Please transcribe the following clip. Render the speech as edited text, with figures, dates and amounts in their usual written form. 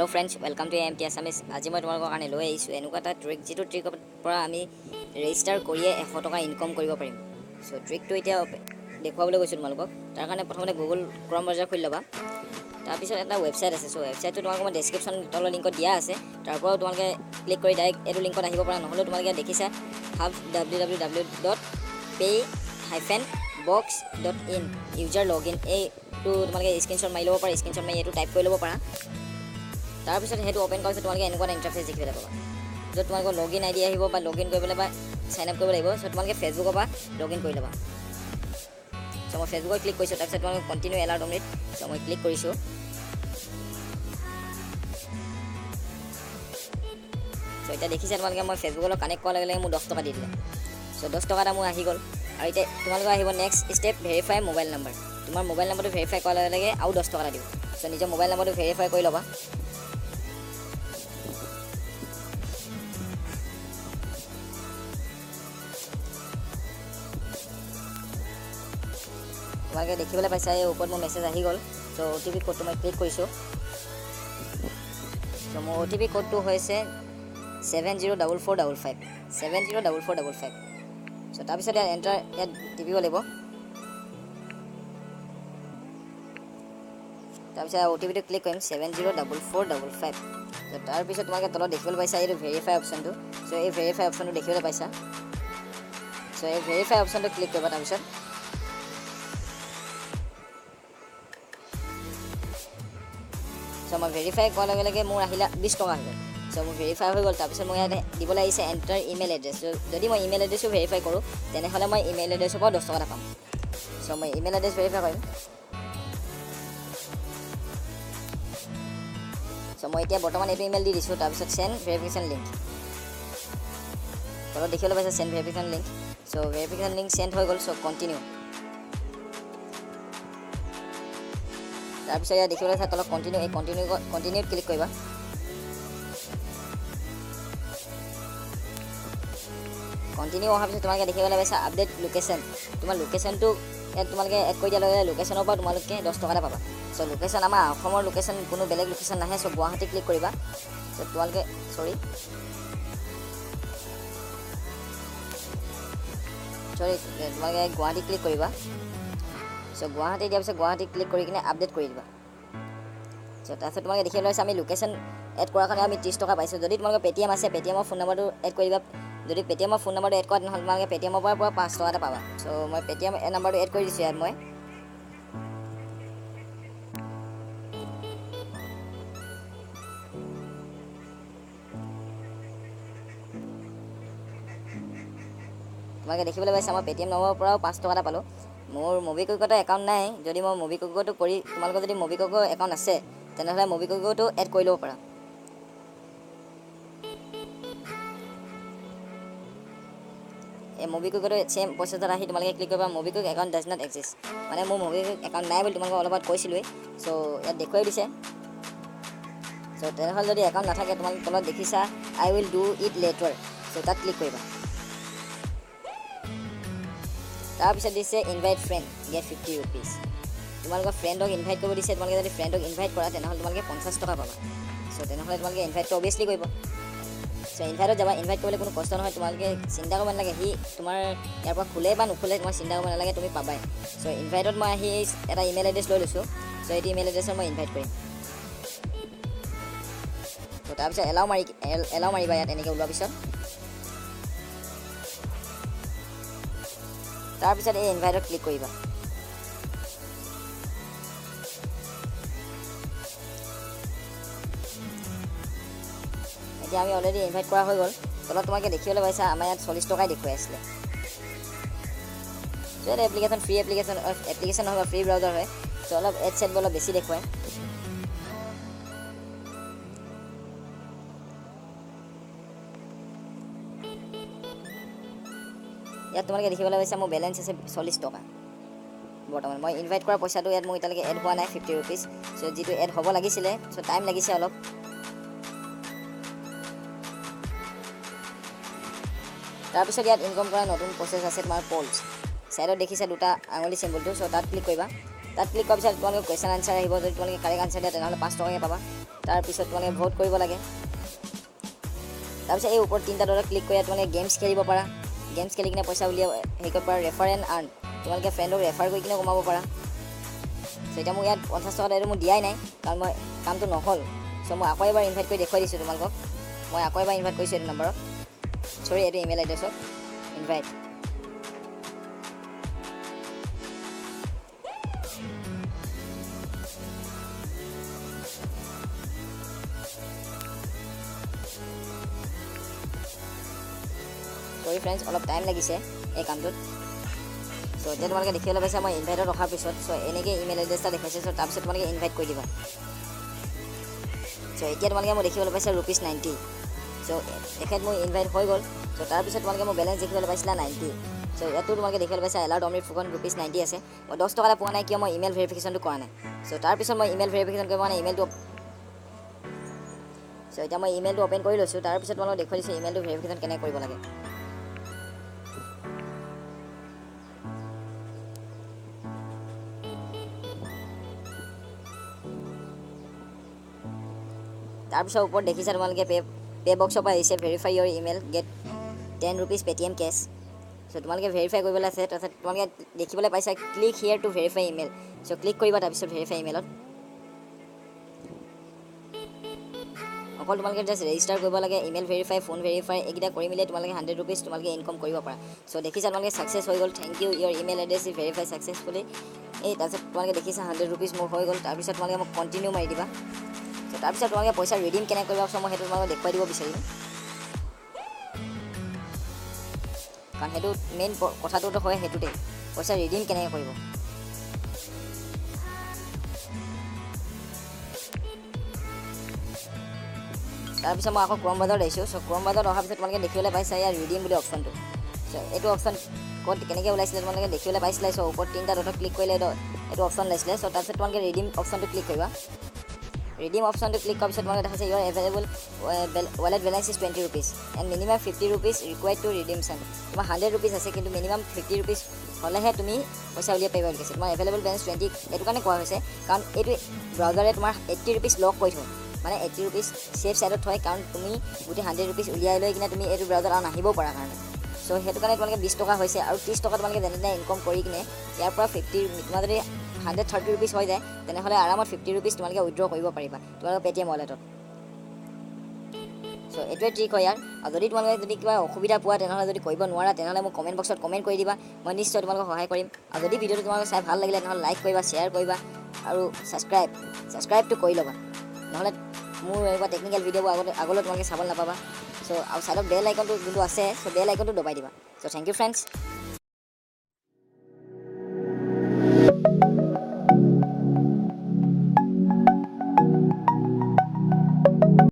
hello friends welcome to M T Assamese আজি মই তোমালোকৰ কাৰণে লৈ আহিছোঁ এনেকুৱা এটা ট্ৰিক যিটো ট্ৰিকৰ পৰা আমি ৰেজিষ্টাৰ কৰিয়ে 100 টকা ইনকাম কৰিব পাৰিম সো ট্ৰিকটো এতিয়া দেখুৱাবলৈ গৈছোঁ তোমালোকক তাৰ কাৰণে প্ৰথমতে গুগল ক্ৰম ব্ৰাউজাৰ খুলি ল'বা তাৰ পিছত এটা ৱেবছাইট আছে সো ৱেবছাইটটো তোমালোকক মই ডেসক্ৰিপচন তলৰ লিংকত দিয়া আছে তাৰ পৰা তোমালোকে ক্লিক কৰি ডাইৰেক্ট এটো লিংকত আহিব পৰা নহলে তোমালোকে দেখিছা www.pay-box.in ইউজাৰ লগইন এইটো তোমালোকে স্ক্ৰিনশ্বট মাৰি ল'ব পাৰা স্ক্ৰিনশ্বট মাৰি এটো টাইপ কৰি ল'ব পাৰা তাৰ পিছত হেতু ওপেন কৰিছে তোমালোকে এনেকুৱা ইন্টাৰফেস দেখিবলৈ পাবা যত তোমালোকৰ লগইন আইডি আহিব বা লগইন কৰিবলৈ বা সাইন আপ কৰিব লাগিব সো তোমালোকে ফেসবুকৰ পৰা লগইন কৰি ল'বা সো মই ফেসবুকত ক্লিক কৰিছো তাৰ পিছত তোমালোকে কন্টিনিউ এলাউড অমনিট সো মই ক্লিক কৰিছো সো এটা দেখিছা তোমালোকে মই ফেসবুকৰ লগত কানেক্ট কৰাৰ লগে মোৰ 10 টকা দি দিলে সো 10 টকাটা মোৰ আহি গল আৰু এটা তোমালোকৰ আহিব next step verify mobile number তোমাৰ মোবাইল নাম্বাৰটো ভেৰিফাই কৰাৰ লগে আৰু 10 টকা দিব সো নিজৰ মোবাইল নাম্বাৰটো ভেৰিফাই কৰি ল'বা তোমালোকে দেখিবলৈ পাইছা এই ওপৰত মোৰ মেছেজ আহি গল সো ওটিপি কোডটো মই ক্লিক কৰিছো সো মোৰ ওটিপি কোডটো হৈছে 704455 704455 সো তাৰ পিছত এন্টাৰ ইয়াত টিপিব লাগিব তাৰ পিছত ওটিপিটো ক্লিক কৰিম 704455 সো তাৰ পিছত তোমালোকে তলত দেখিবলৈ পাইছা এই ভেৰিফাই অপচনটো সো এই ভেৰিফাই অপচনটো দেখিবলৈ পাইছা সো এই ভেৰিফাই অপচনটো ক্লিক কৰিবা তাৰ পিছত সো মই ভেৰিফাই কৰাৰ লগে লগে মোৰ আহিলা 20 টকা আহিল সো মোৰ ভেৰিফাই হৈ গল তাৰ পিছত মই ইয়াতে দিবলৈ আহিছে এন্টাৰ ইমেইল এড্ৰেছ যদি মই ইমেইল এড্ৰেছটো ভেৰিফাই কৰো তেনেহলে মই ইমেইল এড্ৰেছৰ পৰা 10 টকা পাম সো মই ইমেইল এড্ৰেছ ভেৰিফাই কৰিম সো মই এতিয়া বৰ্তমান এইটো ইমেইল দি দিছো তাৰ পিছত সেন্ড ভেৰিফিকেশন লিংক তলত দেখিবলৈ পাইছে send verification link so verification link send হৈ গল সো কন্টিনিউ তাৰ পিছত ইয়াত দেখিবলৈ পাইছা তলত কন্টিনিউ এই কন্টিনিউত ক্লিক কৰিবা কন্টিনিউ অহাৰ পিছত তোমালোকে দেখিবলৈ পাইছা আপডেট লোকেশন তোমাৰ লোকেশনটো ইয়াত তোমালোকে এড কৰি দিয়া লগে লোকেশনৰ পৰা তোমালোকে 10 টকা পাবা সো লোকেশন আমাৰ অসমৰ লোকেশন কোনো বেলেগ লোকেশন নাহে সো গুৱাহাটী ক্লিক কৰিবা সো তোমালোকে তোমালোকে গুৱাহাটী ক্লিক কৰিবা সো গুৱাহাটী দিয়াৰ পিছত গুৱাহাটী ক্লিক কৰি কিনে আপডেট কৰি দিবা সো তাৰপিছত তোমালোকে দেখিবলৈ পাইছা আমি লোকেশন এড কৰাৰ কাৰণে আমি 30 টকা পাইছো যদি তোমালোকৰ পেটিএম আছে পেটিএমৰ ফোন নম্বৰটো এড কৰি দিবা যদি পেটিএমৰ ফোন নম্বৰটো এড কৰা নহ'লে তোমালোকে পেটিএমৰ পৰা 5 টকা পাবা সো মই পেটিএম নম্বৰটো এড কৰি দিছো ইয়াত মই তোমালোকে দেখিবলৈ পাইছা মই পেটিএম নম্বৰৰ পৰা 5 টকা পালো মোৰ মোবিকুইকটো একাউণ্ট নাই যদি মই মোবিকুইকটো কৰি তোমালোকৰ যদি মোবিকুইকৰ একাউণ্ট আছে তেনেহলে মোবিকুইকটো এড কৰি ল'ব পাৰা এই মোবিকুইকটো সেম প্ৰচেছত আহি তোমালোকে ক্লিক কৰিবা MobiKwik account does not exist মানে মোৰ মোবিকুইক একাউণ্ট নাই বুলি তোমালোকক অলপ কৈছিলোৱেই সো ইয়াত দেখুৱাই দিছে সো তেনেহলে যদি একাউণ্ট নাথাকে তোমালোকে তলত দেখিছা I will do it later so তাত ক্লিক কৰিবা তাৰপিছত দিছে ইনভাইট ফ্ৰেণ্ড গেট 50 रुपीस তোমালোকৰ ফ্ৰেণ্ডক ইনভাইট কৰিব দিছে তোমালোকে যদি ফ্ৰেণ্ডক ইনভাইট কৰা তেনেহলে তোমালোকে 50 টকা পাবা সো তেনেহলে তোমালোকে ইনভাইটটো অবিয়াসলি কৰিব সো ইনভাইটত যাবা ইনভাইট কৰিবলৈ কোনো কষ্ট নহয় তোমালোকে চিন্তা কৰিব নালাগে হি তোমাৰ ইয়াৰ পৰা খুলে বা নুখুলে তোমাৰ চিন্তা কৰিব নালাগে তুমি পাবাই সো ইনভাইটত মই আহি এটা ইমেইল এড্ৰেছ লৈ লৈছো সো এই ইমেইল এড্ৰেছত মই ইনভাইট কৰিম সো তাৰপিছত এলাও মাৰিবা ইয়াত এনেকৈ ওলোৱাৰ পিছত তাৰপিছত এই ইনভাইটত ক্লিক কৰিবা এতিয়া আমি অলৰেডি ইনভাইট কৰা হৈ গ'ল তলত তোমালোকে দেখিবলৈ পাইছা আমাৰ ইয়াত 40 টকাই দেখুৱাই আছিলে সো এটা এপ্লিকেশ্যন ফ্ৰী এপ্লিকেশ্যন নহয় ফ্ৰী ব্ৰাউজাৰ হয় সো অলপ এড সেট অলপ বেছি দেখুৱাই ইয়াত তোমালোকে দেখিবলৈ পাইছা মোৰ বেলেঞ্চ আছে 40 টকা বৰ্তমান মই ইনভাইট কৰা পইচাটো ইয়াত মোৰ এতিয়ালৈকে এড হোৱা নাই 50 रुपीस সো যেটো এড হ'ব লাগিছিলে সো টাইম লাগিছে অলপ তাৰপিছত ইয়াত ইনকাম কৰা নতুন প্ৰসেস আছে তোমাৰ পোলছ সাইডত দেখিছা দুটা আঙুলি সিম্বলটো সো তাত ক্লিক কৰিবা তাত ক্লিক কৰাৰ পিছত তোমালোকৰ কোৱেশ্চন আনসাৰ আহিব যদি তোমালোকে কাৰেক্ট আনসাৰ দিয়া তেনেহলে 5 টকা পাবা তাৰপিছত তোমালোকে ভোট কৰিব লাগে তাৰপিছত এই ওপৰত তিনিটা ডটত ক্লিক কৰি তোমালোকে গেমছ খেলিব পাৰা গেমছ খেলি কিনে পইচা উলিয়াব হেৰি কৰিব পাৰা ৰেফাৰ এণ্ড আৰ্ণ তোমালোকে ফ্ৰেণ্ডক ৰেফাৰ কৰি কিনে কমাব পাৰা চ' এতিয়া মোক ইয়াত 50 টকা এইটো মোক দিয়াই নাই কাৰণ মই কামটো নহ'ল চ' মই আকৌ এবাৰ ইনভাইট কৰি দেখুৱাই দিছোঁ তোমালোকক মই আকৌ এবাৰ ইনভাইট কৰিছোঁ এইটো নম্বৰত চৰি এইটো ইমেইল এড্ৰেছত ইনভাইট সৰি ফ্ৰেণ্ডছ অলপ টাইম লাগিছে এই কামটোত চ' এতিয়া তোমালোকে দেখিবলৈ পাইছা মই ইনভাইটত ৰখাৰ পিছত চ' এনেকৈ ইমেইল এড্ৰেছ এটা দেখাইছে চ' তাৰপিছত তোমালোকে ইনভাইট কৰি দিবা চ' এতিয়া তোমালোকে মই দেখিবলৈ পাইছা ₹90 চ' তেখেত মোৰ ইনভাইট হৈ গ'ল চ' তাৰপিছত তোমালোকে মোৰ বেলেঞ্চ দেখিবলৈ পাইছিলা 90 চ' ইয়াতো তোমালোকে দেখিবলৈ পাইছা এলাৰ্ট অমৃত ফুকন ₹90 আছে মই 10 টকা এটা পোৱা নাই কিয় মই ইমেইল ভেৰিফিকেশ্যনটো কৰা নাই চ' তাৰপিছত মই ইমেইল ভেৰিফিকেশ্যন কৰিব মানে ইমেইলটো চ' এতিয়া মই ইমেইলটো অ'পেন কৰি লৈছোঁ তাৰপিছত তোমালোকক দেখুৱাই দিছোঁ ইমেইলটো ভেৰিফিকেশ্যন কেনেকৈ কৰিব লাগে তাৰপিছত ওপৰত দেখিছা তোমালোকে পে বক্সৰ পৰা আহিছে ভেৰিফাই ইয়ৰ ইমেইল গেট ₹10 পেটিএম কেছ চ' তোমালোকে ভেৰিফাই কৰিবলৈ আছে তাৰপিছত তোমালোকে দেখিবলৈ পাইছা ক্লিক হিয়াৰ টু ভেৰিফাই ইমেইল চ' ক্লিক কৰিবা তাৰপিছত ভেৰিফাই ইমেইলত অকল তোমালোকে জাষ্ট ৰেজিষ্টাৰ কৰিব লাগে ইমেইল ভেৰিফাই ফোন ভেৰিফাই এইকেইটা কৰি মিলে তোমালোকে ₹100 তোমালোকে ইনকম কৰিব পাৰা চ' দেখিছা তোমালোকে ছাকচেছ হৈ গ'ল thank you your email address is verify successfully এই তাৰপিছত তোমালোকে দেখিছা ₹100 মোৰ হৈ গ'ল তাৰপিছত তোমালোকে মোক কণ্টিনিউ মাৰি দিবা চ' তাৰপিছত তোমালোকে পইচা ৰিডিম কেনেকৈ কৰিবা চ' মই সেইটো তোমালোকক দেখুৱাই দিব বিচাৰিম কাৰণ সেইটো মেইন কথাটোতো হয় সেইটোতে পইচা ৰিডিম কেনেকৈ কৰিব তাৰপিছত মই আকৌ ক্ৰম বাজাৰত আহিছোঁ চ' ক্ৰম বাজাৰত অহাৰ পিছত তোমালোকে দেখিবলৈ পাইছা ইয়াৰ ৰিডিম বুলি অপশ্যনটো চ' এইটো অপশ্যন ক'ত কেনেকৈ ওলাইছিলে তোমালোকে দেখিবলৈ পাইছিলে চ' ওপৰত তিনিটা ডটত ক্লিক কৰিলে এইটো অপশ্যন ওলাইছিলে চ' তাৰপিছত তোমালোকে ৰিডিম অপশ্যনটো ক্লিক কৰিবা ৰিডিম অপশ্যনটো ক্লিক কৰাৰ পিছত তোমালোকে দেখাইছে your available wallet balance is ₹20 and minimum ₹50 required to redemption তোমাৰ ₹100 আছে কিন্তু মিনিমাম ₹50 হ'লেহে তুমি পইচা উলিয়াব পাৰিবা বুলি কৈছে তোমাৰ এভেইলেবল বেলেঞ্চ 20 এইটো কাৰণে কোৱা হৈছে কাৰণ এইটো ব্ৰাউজাৰে তোমাৰ ₹80 লক কৰি থয় মানে ₹80 ছেফ ছাইডত থয় কাৰণ তুমি গোটেই ₹100 উলিয়াই লৈ কিনে তুমি এইটো ব্ৰাউজাৰ আৰু নাহিবও পাৰা কাৰণে চ' সেইটো কাৰণে তোমালোকে 20 টকা হৈছে আৰু 30 টকা তোমালোকে যেনে তেনে ইনকম কৰি কিনে ইয়াৰ পৰা তোমাৰ যদি ₹130 হৈ যায় তেনেহ'লে আৰামত ₹50 তোমালোকে উইড্ৰ কৰিব পাৰিবা তোমালোকৰ পেটিএম ৱালেটত চ' এইটোৱে ট্ৰিক হয় ইয়াৰ আৰু যদি তোমালোকে যদি কিবা অসুবিধা পোৱা তেনেহ'লে যদি কৰিব নোৱাৰা তেনেহ'লে মোক কমেণ্ট বক্সত কমেণ্ট কৰি দিবা মই নিশ্চয় তোমালোকক সহায় কৰিম আৰু যদি ভিডিঅ'টো তোমালোকে চাই ভাল লাগিলে তেনেহ'লে লাইক কৰিবা শ্বেয়াৰ কৰিবা আৰু ছাবস্ক্ৰাইবটো কৰি ল'বা নহ'লে মোৰ এনেকুৱা টেকনিকেল ভিডিঅ'বোৰ আগলৈ তোমালোকে চাবলৈ নাপাবা চ' আৰু ছাইডত বেল আইকনটো যোনটো আছে চ' বেল আইকনটো দবাই দিবা চ' থেংক ইউ ফ্ৰেণ্ডছ